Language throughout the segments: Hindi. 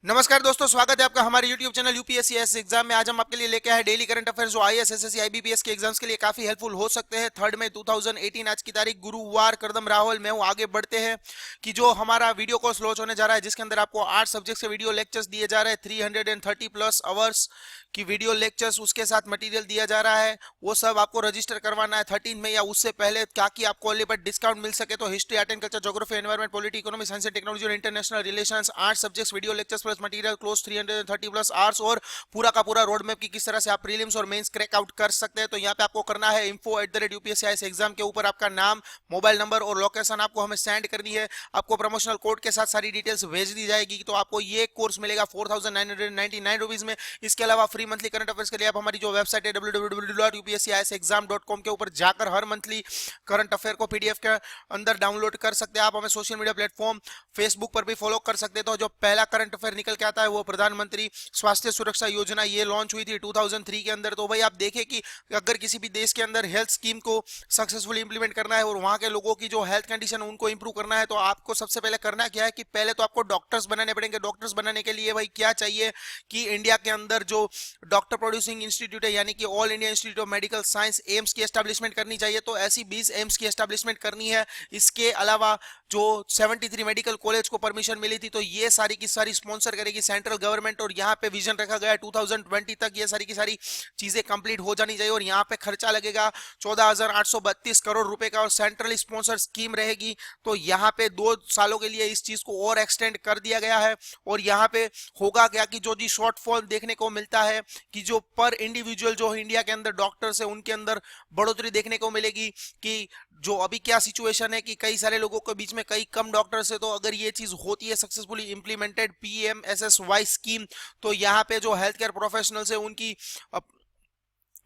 नमस्कार दोस्तों, स्वागत है आपका हमारे YouTube channel UPSC S exam में। आज हम आपके लिए लेके आए डेली करंट अफेयर्स जो आईएएस एसएससी आईबीपीएस के एग्जाम्स के लिए काफी हेल्पफुल हो सकते हैं। 3 मई 2018 आज की तारीख, गुरुवार, करदम राहुल मैं हूं। आगे बढ़ते हैं कि जो हमारा वीडियो कोर्स लॉन्च होने जा रहा है, जिसके अंदर आपको 8 सब्जेक्ट के वीडियो लेक्चर्स दिए जा रहे हैं, 330 प्लस आवर्स की वीडियो लेक्चर्स, उसके साथ मटेरियल दिया जा रहा है। वो सब आपको रजिस्टर करवाना है 13 में या उससे पहले, ताकि आपको अनलिमिटेड डिस्काउंट मिल सके। तो history, art and culture, geography, environment, polity, economy, science and technology और international relations, 8 subjects video lectures plus material, close 330 plus hours, और पूरा का पूरा रोड मैप की किस तरह से आप प्रीलिम्स और मेंस क्रैक आउट कर सकते हैं। तो यहाँ पे आपको करना है info@upscis एग्जाम के ऊपर आपका नाम, मोबाइल नंबर और लोकेशन आपको हमें सेंड करनी है। आपको प्रमोशनल कोड के साथ सारी डिटेल्स भेज दी जाएगी। तो आपको ये कोर्स मिलेगा 4999 रुपीज में। इसके अलावा फ्री मंथली करंट अफेयर्स के लिए आप हमारी जो वेबसाइट है www.upscisexam.com के ऊपर जाकर हर मंथली करंट अफेयर को पीडीएफ के अंदर डाउनलोड कर सकते हैं। आप हमें सोशल मीडिया प्लेटफॉर्म फेसबुक पर भी फॉलो कर सकते हैं। तो जो पहला करंट अफेयर निकल के आता है वो प्रधानमंत्री स्वास्थ्य सुरक्षा योजना, ये लॉन्च हुई थी 2003 के अंदर। तो भाई आप देखें कि अगर किसी भी देश के अंदर हेल्थ स्कीम को सक्सेसफुली इंप्लीमेंट करना है और वहां के लोगों की जो हेल्थ कंडीशन है उनको इंप्रूव करना है, तो आपको सबसे पहले करना क्या है कि पहले तो आपको डॉक्टर्स बनाने पड़ेंगे। डॉक्टर्स बनाने के लिए भाई क्या चाहिए कि इंडिया के अंदर जो डॉक्टर प्रोड्यूसिंग इंस्टीट्यूट है, यानी कि all India institute of medical science, AIIMS की एस्टैब्लिशमेंट करनी चाहिए। तो ऐसी 20 एम्स की एस्टैब्लिशमेंट करनी है। इसके अलावा जो 73 मेडिकल कॉलेज को परमिशन मिली थी, तो ये सारी की सारी स्पॉन्सर करेगी सेंट्रल गवर्नमेंट। और यहाँ पे विजन रखा गया है 2020 तक ये सारी की सारी चीजें कंप्लीट हो जानी चाहिए। और यहाँ पे खर्चा लगेगा 14,832 करोड़ रुपए का, और सेंट्रल स्पॉन्सर स्कीम रहेगी। तो यहाँ पे 2 सालों के लिए इस चीज को और एक्सटेंड कर दिया गया है। और यहाँ पे होगा क्या कि जो जी शॉर्टफॉल देखने को मिलता है कि जो पर इंडिविजुअल जो इंडिया के अंदर डॉक्टर्स है उनके अंदर बढ़ोतरी देखने को मिलेगी। कि जो अभी क्या सिचुएशन है कि कई सारे लोगों के बीच में कई कम डॉक्टर्स है, तो अगर ये चीज होती है सक्सेसफुली इंप्लीमेंटेड पीएमएसएसवाई स्कीम, तो यहाँ पे जो हेल्थ केयर प्रोफेशनल्स है उनकी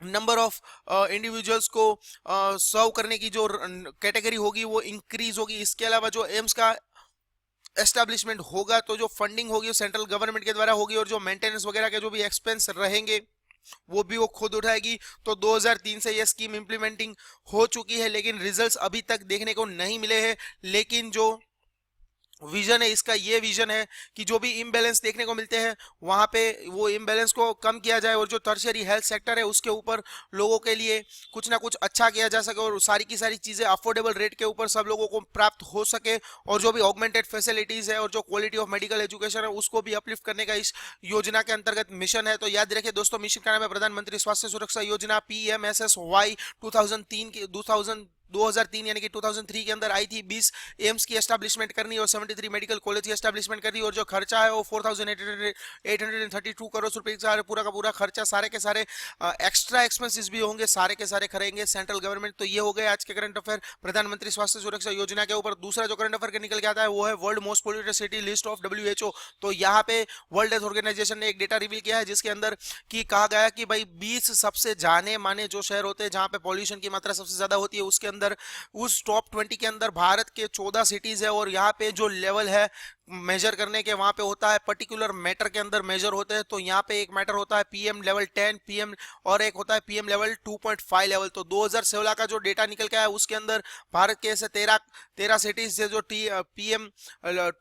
नंबर ऑफ इंडिविजुअल्स को सर्व करने की जो कैटेगरी होगी वो इंक्रीज होगी। इसके अलावा जो एम्स का एस्टैब्लिशमेंट होगा, तो जो फंडिंग होगी वो सेंट्रल गवर्नमेंट के द्वारा होगी, और जो मेंटेनेंस वगैरह के जो भी एक्सपेंस रहेंगे वो भी वो खुद उठाएगी। तो 2003 से ये स्कीम इंप्लीमेंटिंग हो चुकी है, लेकिन रिजल्ट्स अभी तक देखने को नहीं मिले हैं। लेकिन जो विजन है इसका, ये विजन है कि जो भी इम्बैलेंस देखने को मिलते हैं वहां पे वो इम्बैलेंस को कम किया जाए, और जो टर्शियरी हेल्थ सेक्टर है उसके ऊपर लोगों के लिए कुछ ना कुछ अच्छा किया जा सके, और सारी की सारी चीजें अफोर्डेबल रेट के ऊपर सब लोगों को प्राप्त हो सके। और जो भी ऑगमेंटेड फैसिलिटीज है और जो क्वालिटी ऑफ मेडिकल एजुकेशन है उसको भी अपलिफ्ट करने का इस योजना के अंतर्गत मिशन है। तो याद रखिए दोस्तों, मिशन का नाम है प्रधानमंत्री स्वास्थ्य सुरक्षा योजना, पीएमएसएसवाई। 2003 यानी कि 2003 के अंदर आई थी। 20 एम्स की एस्टैब्लिशमेंट करनी और 73 मेडिकल कॉलेज की एस्टैब्लिशमेंट करनी, और जो खर्चा है वो 4,832 करोड़ रुपए का पूरा का पूरा खर्चा। सारे के सारे एक्स्ट्रा एक्सपेंसेस भी होंगे, सारे के सारे करेंगे सेंट्रल गवर्नमेंट। तो ये हो गए आज के करंट अफेयर प्रधानमंत्री स्वास्थ्य सुरक्षा योजना के ऊपर। दूसरा जो करंट अफेयर निकल के आता है वो है world most polluted city list of WHO। तो यहाँ पे वर्ल्ड हेल्थ ऑर्गेनाइजेशन ने एक डेटा रिवील किया है, जिसके अंदर की कहा गया कि भाई 20 सबसे जाने माने जो शहर होते हैं जहां पे पॉल्यूशन की मात्रा सबसे ज्यादा होती है, उसके अंदर उस टॉप 20 के अंदर भारत के 14 सिटीज है। और यहाँ पे जो लेवल है मेजर करने के, वहां पे होता है पर्टिकुलर मैटर के अंदर मेजर होते हैं। तो यहाँ पे एक मैटर होता है पीएम लेवल 10 पीएम, और एक होता है पीएम लेवल 2.5 लेवल। तो 2016 का जो डेटा निकल के आया उसके अंदर भारत के ऐसे 13 सिटीज से जो पीएम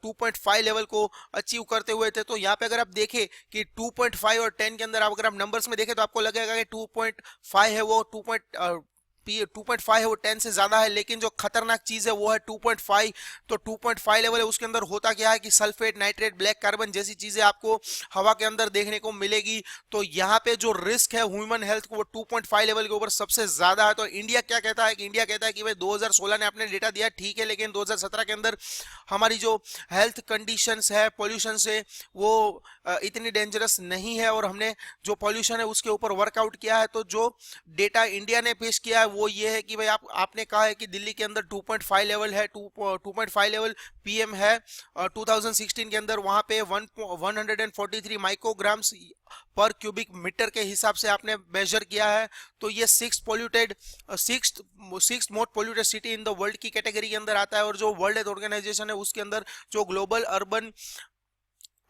2.5 लेवल को अचीव करते हुए थे। तो यहाँ पे अगर आप देखें कि 2.5 और 10 के अंदर अगर आप नंबर्स में देखें तो आपको लगेगा कि 2.5 है वो 2.5 है वो 10 से ज्यादा है। लेकिन जो खतरनाक चीज है वो है 2.5। तो 2.5 लेवल है, उसके अंदर होता क्या है कि सल्फेट, नाइट्रेट, ब्लैक कार्बन जैसी चीजें आपको हवा के अंदर देखने को मिलेगी। तो यहाँ पे जो रिस्क है ह्यूमन हेल्थ को वो 2.5 लेवल के ऊपर सबसे ज्यादा है। तो इंडिया क्या कहता है कि इंडिया कहता है कि भाई 2016 ने अपने डेटा दिया ठीक है, लेकिन 2017 के अंदर हमारी जो हेल्थ कंडीशंस है पॉल्यूशन से वो इतनी डेंजरस नहीं है, और हमने जो पॉल्यूशन है उसके ऊपर वर्कआउट किया है। तो जो डेटा इंडिया ने पेश किया है वो ये है कि भाई आपने कहा है कि दिल्ली के अंदर 2.5 लेवल है, 2.5 लेवल पीएम है। 2016 के अंदर वहां पे 143 माइक्रोग्राम्स पर क्यूबिक मीटर के हिसाब से आपने मेजर किया है। तो ये sixth most polluted city in the world की कैटेगरी के अंदर आता है। और जो वर्ल्ड हेल्थ ऑर्गेनाइजेशन है उसके अंदर जो global urban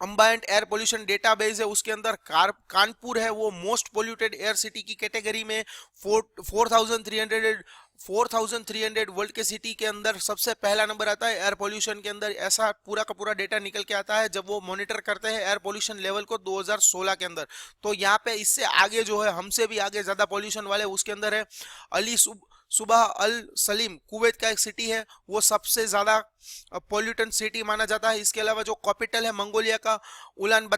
ambient air pollution database है उसके अंदर कानपुर है वो मोस्ट पोल्यूटेड एयर सिटी की कैटेगरी में 4,300 4300 वर्ल्ड के सिटी के अंदर सबसे पहला नंबर आता है एयर पोल्यूशन के अंदर। ऐसा पूरा का पूरा डेटा निकल के आता है जब वो मॉनिटर करते हैं एयर पोल्यूशन लेवल को 2016 के अंदर। तो यहाँ पे इससे आगे जो है, हमसे भी आगे ज्यादा पोल्यूशन वाले उसके अंदर है अली सुबह अल सलीम, कुवैत का एक सिटी है, वो सबसे ज्यादा पोल्यूटेंट सिटी माना जाता है। इसके अलावा जो कैपिटल है मंगोलिया का उलान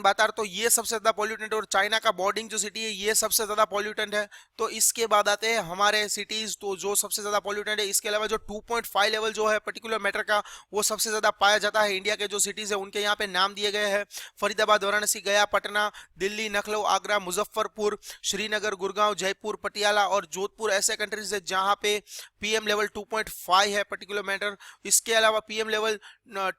बातार, तो ये सबसे ज्यादा पॉल्यूटेंट है। और चाइना का बॉर्डिंग जो सिटी है ये सबसे ज्यादा पॉल्यूटेंट है। तो इसके बाद आते हैं हमारे सिटीज, तो जो सबसे ज्यादा पॉल्यूटेंट है। इसके अलावा जो 2.5 लेवल जो है पर्टिकुलर मैटर का, वो सबसे ज्यादा पाया जाता है। इंडिया के जो सिटीज है उनके यहाँ पे नाम दिए गए हैं, फरीदाबाद, वाराणसी, गया, पटना, दिल्ली, लखनऊ, आगरा, मुजफ्फरपुर, श्रीनगर, गुड़गांव, जयपुर, पटियाला और जोधपुर ऐसे कंट्रीज है जहाँ पे पीएम लेवल 2.5 है पर्टिकुलर मैटर। इसके अलावा पीएम लेवल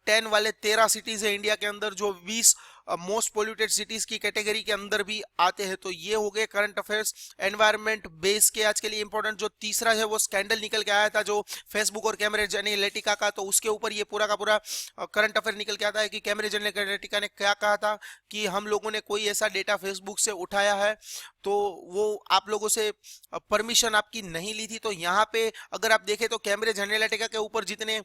10 वाले 13 सिटीज है इंडिया के अंदर, जो 20 मोस्ट पोल्यूटेड सिटीज की कैटेगरी के अंदर भी आते हैं। तो ये हो गए करंट अफेयर्स एनवायरनमेंट बेस के आज के लिए इंपॉर्टेंट। जो तीसरा है वो स्कैंडल निकल के आया था जो फेसबुक और कैम्ब्रिज एनालिटिका का, तो उसके ऊपर ये पूरा का पूरा करंट अफेयर निकल के आता है कि कैम्ब्रिज एनालिटिका ने क्या कहा था कि हम लोगों ने कोई ऐसा डेटा फेसबुक से उठाया है तो वो आप लोगों से परमिशन आपकी नहीं ली थी। तो यहाँ पे अगर आप देखें तो कैम्ब्रिज एनालिटिका के ऊपर जितने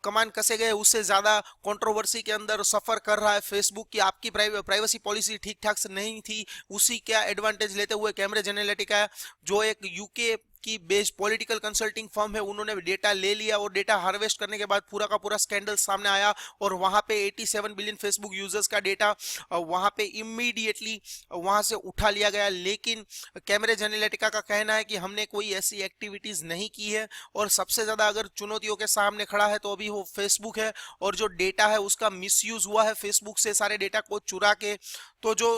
कमान कसे गए उससे ज्यादा कंट्रोवर्सी के अंदर सफर कर रहा है फेसबुक की आपकी प्राइवेसी पॉलिसी ठीक ठाक से नहीं थी। उसी का एडवांटेज लेते हुए कैम्ब्रिज एनालिटिका जो एक यूके की बेस्ड पॉलिटिकल कंसल्टिंग फर्म है, उन्होंने डेटा ले लिया और डेटा हार्वेस्ट करने के बाद पूरा का पूरा स्कैंडल सामने आया और वहां पे 87 बिलियन फेसबुक यूजर्स का डेटा वहां पे इमीडिएटली वहां से उठा लिया गया। लेकिन कैम्ब्रिज एनालिटिका का कहना है कि हमने कोई ऐसी एक्टिविटीज नहीं की है और सबसे ज्यादा अगर चुनौतियों के सामने खड़ा है तो अभी वो फेसबुक है और जो डेटा है उसका मिसयूज हुआ है फेसबुक से सारे डेटा को चुरा के। तो जो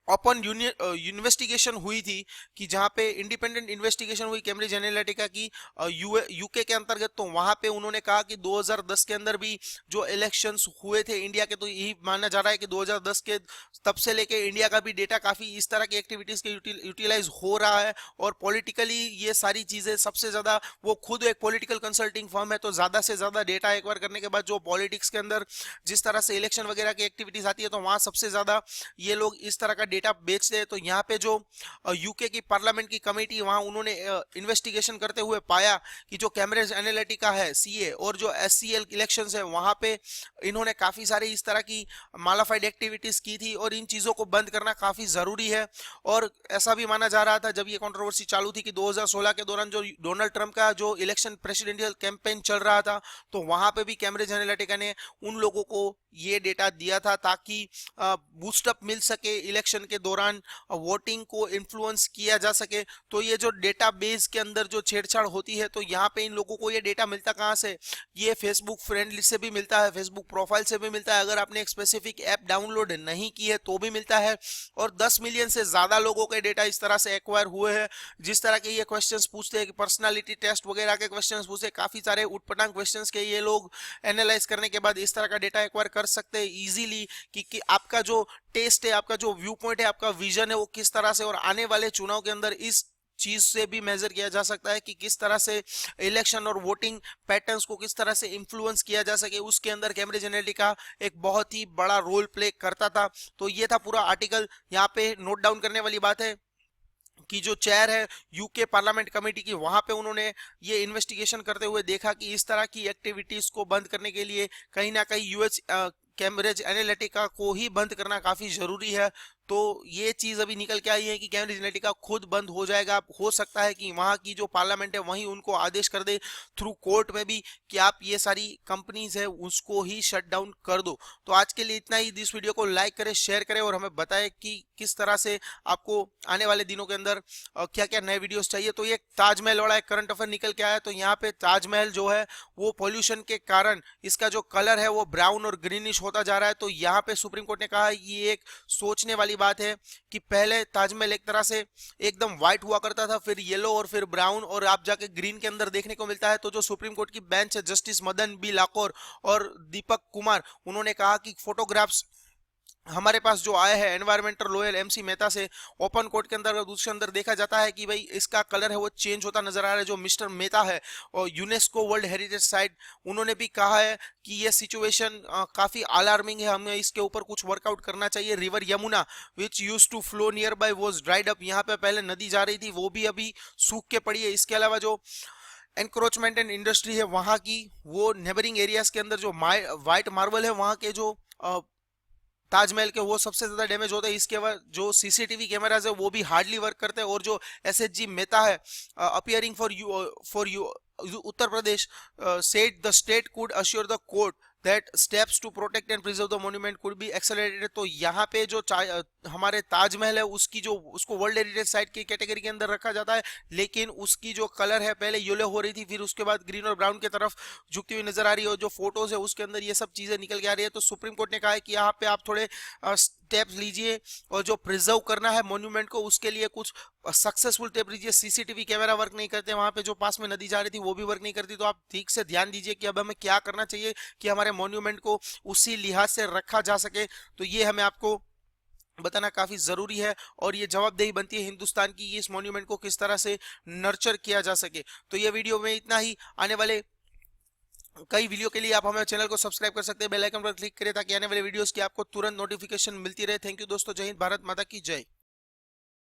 ओपन इन्वेस्टिगेशन हुई थी कि जहां पे इंडिपेंडेंट इन्वेस्टिगेशन हुई कैम्ब्रिज एनालिटिका की यूके के अंतर्गत, तो वहां पे उन्होंने कहा कि 2010 के अंदर भी जो इलेक्शंस हुए थे इंडिया के, तो यही माना जा रहा है कि 2010 के तब से लेके इंडिया का भी डेटा काफी इस तरह की एक्टिविटीज के यूटिलाइज हो रहा है और पॉलिटिकली ये सारी चीजें सबसे ज्यादा, वो खुद एक पॉलिटिकल कंसल्टिंग फर्म है, तो ज्यादा से ज्यादा डेटा एक्वायर करने के बाद जो पॉलिटिक्स के अंदर जिस तरह से इलेक्शन वगैरह की एक्टिविटीज आती है तो वहां सबसे ज्यादा ये लोग इस तरह का डेटा बेचते हैं। तो यहाँ पे जो यूके की पार्लियामेंट की कमेटी, वहां उन्होंने इन्वेस्टिगेशन करते हुए पाया कि जो कैम्ब्रिज एनालिटिका है सीए और जो एससीएल इलेक्शंस है वहां पे इन्होंने काफी सारी इस तरह की मालाफाइड एक्टिविटीज की थी और इन चीजों को बंद करना काफी जरूरी है। और ऐसा भी माना जा रहा था जब ये कंट्रोवर्सी चालू थी कि 2016 के दौरान जो डोनाल्ड ट्रंप का जो इलेक्शन प्रेसिडेंशियल कैंपेन चल रहा था तो वहां पे भी कैम्ब्रिज एनालिटिका ने उन लोगों को ये डेटा दिया था ताकि बूस्टअप मिल सके इलेक्शन के दौरान, वोटिंग को इन्फ्लुएंस किया जा सके। तो ये जो डेटाबेस के अंदर जो छेड़छाड़ होती है तो यहाँ पे इन लोगों को ये डेटा मिलता कहाँ से, ये फेसबुक फ्रेंड लिस्ट से भी मिलता है, फेसबुक प्रोफाइल से भी मिलता है, अगर आपने एक स्पेसिफिक ऐप डाउनलोड नहीं की है तो भी मिलता है। और 10 मिलियन से ज्यादा लोगों के डेटा इस तरह से एक्वायर हुए हैं। जिस तरह के ये क्वेश्चंस पूछते हैं कि पर्सनालिटी टेस्ट वगैरह के क्वेश्चंस पूछते हैं, काफी सारे उटपटांग क्वेश्चंस के ये लोग एनालाइज करने के बाद इस तरह का डेटा एक्वायर कर सकते हैं इजीली कि आपका जो टेस्ट है, आपका जो व्यू पॉइंट है, आपका विजन है वो किस तरह से, और आने वाले चुनाव के अंदर इस चीज से भी मेजर किया जा सकता है कि किस तरह से इलेक्शन और वोटिंग पैटर्न्स को किस तरह से इन्फ्लुएंस किया जा सके। उसके अंदर कैम्ब्रिज एनालिटिका एक बहुत ही बड़ा रोल प्ले करता था। तो ये था पूरा आर्टिकल। यहाँ पे नोट डाउन करने वाली बात है कि जो चेयर है यूके पार्लियामेंट कमेटी की, वहां पे उन्होंने ये इन्वेस्टिगेशन करते हुए देखा कि इस तरह की एक्टिविटीज को बंद करने के लिए कहीं ना कहीं यूएस कैम्ब्रिज एनालिटिका को ही बंद करना काफी जरूरी है। तो ये चीज अभी निकल के आई है कि कैम्ब्रिज एनालिटिका खुद बंद हो जाएगा। हो सकता है कि वहां की जो पार्लियामेंट है वहीं उनको आदेश कर दे थ्रू कोर्ट में भी कि आप ये सारी कंपनीज है उसको ही शट डाउन कर दो। तो आज के लिए इतना ही। इस वीडियो को लाइक करें, शेयर करें और हमें बताएं कि किस तरह से आपको आने वाले दिनों के अंदर क्या क्या नए वीडियोस चाहिए। तो ये ताजमहल वाला एक करंट अफेयर निकल के आया। तो यहाँ पे ताजमहल जो है वो पॉल्यूशन के कारण इसका जो कलर है वो ब्राउन और ग्रीनिश होता जा रहा है। तो यहाँ पे सुप्रीम कोर्ट ने कहा ये एक सोचने वाली बात है कि पहले ताजमहल एक तरह से एकदम व्हाइट हुआ करता था, फिर येलो और फिर ब्राउन और आप जाके ग्रीन के अंदर देखने को मिलता है। तो जो सुप्रीम कोर्ट की बेंच है जस्टिस मदन बी लाकुर और दीपक कुमार, उन्होंने कहा कि फोटोग्राफ्स हमारे पास जो आया है एनवायरमेंटल लॉयर एमसी मेहता से ओपन कोर्ट के अंदर, उसके अंदर देखा जाता है कि भाई इसका कलर है वो चेंज होता नजर आ रहा है। जो मिस्टर मेहता है और यूनेस्को वर्ल्ड हेरिटेज साइट, उन्होंने भी कहा है कि ये सिचुएशन काफी अलार्मिंग है, हमें इसके ऊपर कुछ वर्कआउट करना चाहिए। River Yamuna which use to flow nearby was dried up, यहाँ पे पहले नदी जा रही थी वो भी अभी सूख के पड़ी है। इसके अलावा जो एनक्रोचमेंट एंड इंडस्ट्री है वहां की, वो नेबरिंग एरियाज के अंदर जो व्हाइट मार्बल है वहां के जो ताजमहल के वो सबसे ज्यादा डैमेज होता है। इसके बाद जो सीसीटीवी कैमराज है वो भी हार्डली वर्क करते हैं। और जो एसएचजी मेहता है appearing for U Uttar Pradesh said the state could assure the court that steps to protect and preserve the monument could be accelerated. तो यहाँ पे जो हमारे ताजमहल है उसकी जो उसको वर्ल्ड हेरिटेज साइट की कैटेगरी के अंदर रखा जाता है, लेकिन उसकी जो कलर है पहले येलो हो रही थी, फिर उसके बाद ग्रीन और ब्राउन की तरफ झुकती हुई नजर आ रही है। और जो फोटोज है उसके अंदर ये सब चीजें निकल के आ रही है। तो सुप्रीम कोर्ट ने कहा है कि यहाँ पे आप थोड़े स्टेप्स लीजिए और जो प्रिजर्व करना है मॉन्यूमेंट को उसके लिए कुछ सक्सेसफुल स्टेप लीजिए। सीसीटीवी कैमरा वर्क नहीं करते, वहां पे जो पास में नदी जा रही थी वो भी वर्क नहीं करती, तो आप ठीक से ध्यान दीजिए कि अब हमें क्या करना चाहिए कि हमारे मॉन्यूमेंट को उसी लिहाज से रखा जा सके। तो ये हमें आपको बताना काफी जरूरी है और ये जवाबदेही बनती है हिंदुस्तान की इस मॉन्यूमेंट को किस तरह से नर्चर किया जा सके। तो ये वीडियो में इतना ही। आने वाले कई वीडियो के लिए आप हमारे चैनल को सब्सक्राइब कर सकते हैं, बेल आइकन पर क्लिक करें ताकि आने वाले वीडियोस की आपको तुरंत नोटिफिकेशन मिलती रहे। थैंक यू दोस्तों, जय हिंद, भारत माता की जय।